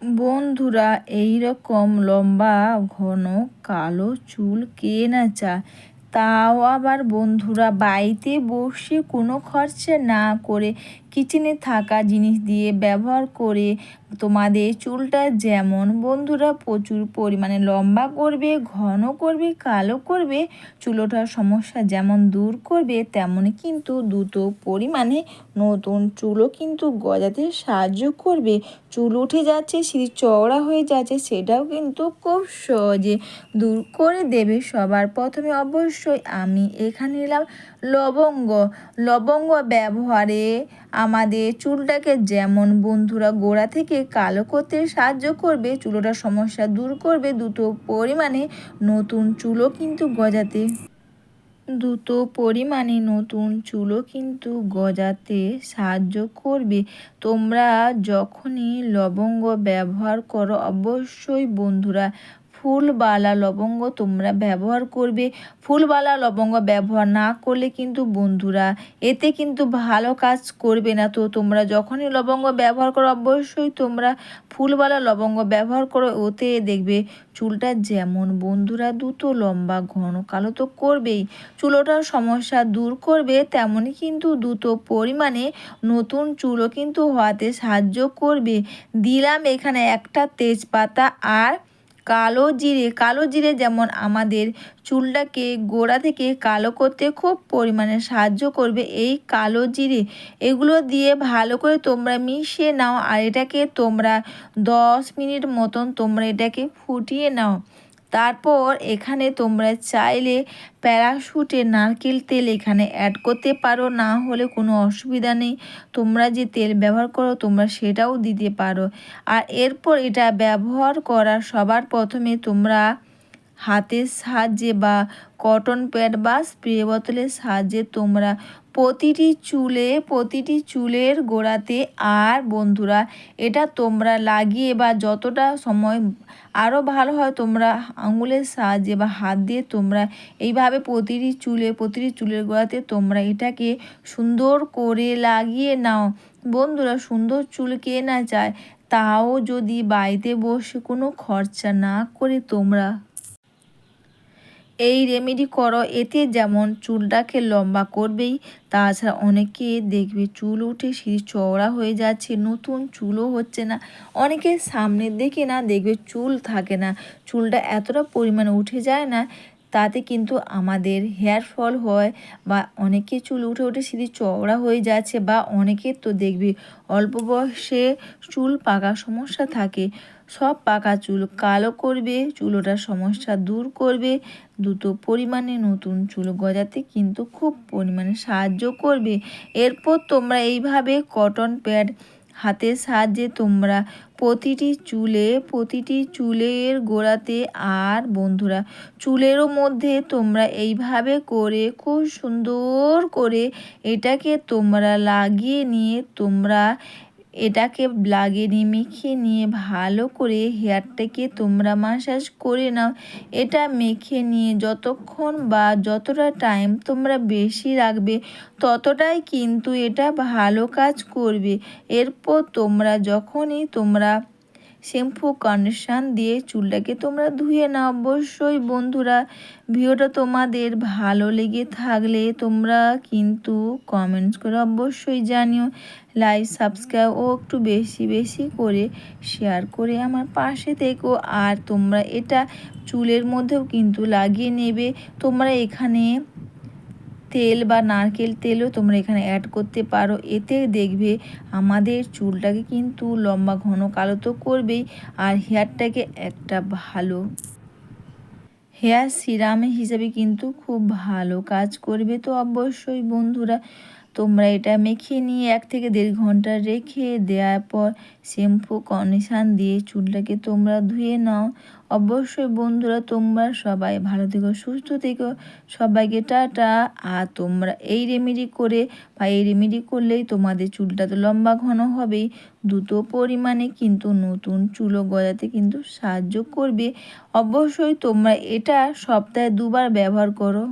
বন্ধুরা, এই রকম লম্বা ঘন কালো চুল কে না চায়? তাও আবার বন্ধুরা বাড়িতে বসে কোনো খরচা না করে কিচেনে থাকা জিনিস দিয়ে ব্যবহার করে তোমাদের চুলটা যেমন বন্ধুরা প্রচুর পরিমাণে লম্বা করবে, ঘন করবে, কালো করবে, চুল ওঠার সমস্যা যেমন দূর করবে, তেমনই কিন্তু দ্রুত পরিমাণে নতুন চুলও কিন্তু গজাতে সাহায্য করবে। চুল উঠে যাচ্ছে, সিঁড়ি চওড়া হয়ে যাচ্ছে, সেটাও কিন্তু খুব সহজে দূর করে দেবে। সবার প্রথমে অবশ্যই আমি এখানে নিলাম লবঙ্গ। লবঙ্গ ব্যবহারে আমাদের চুলটাকে যেমন বন্ধুরা গোড়া থেকে কালো করতে সাহায্য করবে, চুল ওঠার সমস্যা দূর করবে, দ্রুত পরিমাণে নতুন চুলও কিন্তু গজাতে সাহায্য করবে। তোমরা যখনই লবঙ্গ ব্যবহার করো অবশ্যই বন্ধুরা ফুলবালা লবঙ্গ তোমরা ব্যবহার করবে। ফুলবালা লবঙ্গ ব্যবহার না করলে কিন্তু বন্ধুরা এতে কিন্তু ভালো কাজ করবে না। তো তোমরা যখনই লবঙ্গ ব্যবহার করো অবশ্যই তোমরা ফুলবালা লবঙ্গ ব্যবহার করো। ওতে দেখবে চুলটা যেমন বন্ধুরা দ্রুত লম্বা ঘন কালো তো করবেই, চুল ওঠার সমস্যা দূর করবে, তেমনই কিন্তু দ্রুত পরিমাণে নতুন চুলও কিন্তু হওয়াতে সাহায্য করবে। দিলাম এখানে একটা তেজপাতা আর কালো জিরে যেমন আমাদের চুলটাকে গোড়া থেকে কালো করতে খুব পরিমাণে সাহায্য করবে। এই কালো জিরে এগুলো দিয়ে ভালো করে তোমরা মিশিয়ে নাও, আর এটাকে তোমরা 10 মিনিট মতন তোমরা এটাকে ফুটিয়ে নাও। তারপর এখানে তোমরা চাইলে প্যারাশুটের নারকেল তেল এখানে অ্যাড করতে পারো, না হলে কোনো অসুবিধা নেই। তোমরা যে তেল ব্যবহার করো তোমরা সেটাও দিতে পারো। আর এরপর এটা ব্যবহার করার সবার প্রথমে তোমরা হাতের সাহায্যে বা কটন প্যাড বা স্প্রে বোতলের সাহায্যে তোমরা প্রতিটি চুলের গোড়াতে আর বন্ধুরা এটা তোমরা লাগিয়ে বা যতটা সময় আরও ভালো হয় তোমরা আঙুলের সাহায্যে বা হাত দিয়ে তোমরা এইভাবে প্রতিটি চুলের গোড়াতে তোমরা এটাকে সুন্দর করে লাগিয়ে নাও। বন্ধুরা সুন্দর চুল কে না চায়? তাও যদি বাড়িতে বসে কোনো খরচা না করে তোমরা এই রেমেডি করো, এতে যেমন চুলটাকে লম্বা করবেই, তাছাড়া অনেকে দেখবে চুল উঠে সিঁড়ি চওড়া হয়ে যাচ্ছে, নতুন চুলও হচ্ছে না। অনেকে সামনের দিকে না দেখবে চুল থাকে না, চুলটা এতটা পরিমাণে উঠে যায় না, তাতে কিন্তু আমাদের হেয়ার ফল হয়, বা অনেকে চুল উঠে উঠে সিঁড়ি চওড়া হয়ে যাচ্ছে, বা অনেকের তো দেখবে অল্প বয়সে চুল পাকার সমস্যা থাকে। সব পাকা চুল কালো করবে, চুল ওঠার সমস্যা দূর করবে, দ্রুত পরিমাণে নতুন চুল গজাতে কিন্তু খুব পরিমাণে সাহায্য করবে। এরপর তোমরা এইভাবে কটন প্যাড হাতের সাহায্যে তোমরা প্রতিটি চুলের গোড়াতে আর বন্ধুরা চুলেরও মধ্যে তোমরা এইভাবে করে খুব সুন্দর করে এটাকে তোমরা লাগিয়ে নিয়ে মেখে নিয়ে ভালো করে হেয়ারটাকে তোমরা ম্যাসাজ করে নাও। এটা মেখে নিয়ে যতক্ষণ বা যতটা টাইম তোমরা বেশি রাখবে ততটাই কিন্তু এটা ভালো কাজ করবে। এরপর যখনই তোমরা শ্যাম্পু কন্ডিশন দিয়ে চুলটাকে তোমরা ধুয়ে নাও। অবশ্যই বন্ধুরা ভিডিওটা তোমাদের ভালো লেগে থাকলে তোমরা কিন্তু কমেন্টস করে অবশ্যই জানিও, লাইক সাবস্ক্রাইব ও একটু বেশি বেশি করে শেয়ার করে আমার পাশে থেকো। আর তোমরা এটা চুলের মধ্যেও কিন্তু লাগিয়ে নেবে। তোমরা এখানে তেল বা নারকেল তেলও তোমরা এখানে অ্যাড করতে পারো, এতে দেখবে আমাদের চুলটাকে কিন্তু লম্বা ঘন কালো তো করবেই, আর হেয়ারটাকে একটা ভালো হেয়ার সিরাম হিসেবে কিন্তু খুব ভালো কাজ করবে। তো অবশ্যই বন্ধুরা তোমরা এটা মেখে নিয়ে 1 থেকে 1.5 ঘন্টা রেখে দেওয়ার পর শ্যাম্পু কন্ডিশন দিয়ে চুলটাকে তোমরা ধুয়ে নাও। অবশ্যই বন্ধুরা তোমরা সবাই ভালো থেকো, সুস্থ থেকো, সবাইকে টাটা। আর তোমরা এই রেমেডি করলেই তোমাদের চুলটা তো লম্বা ঘন হবেই, দ্রুত পরিমাণে কিন্তু নতুন চুলও গজাতে কিন্তু সাহায্য করবে। অবশ্যই তোমরা এটা সপ্তাহে 2 বার ব্যবহার করো।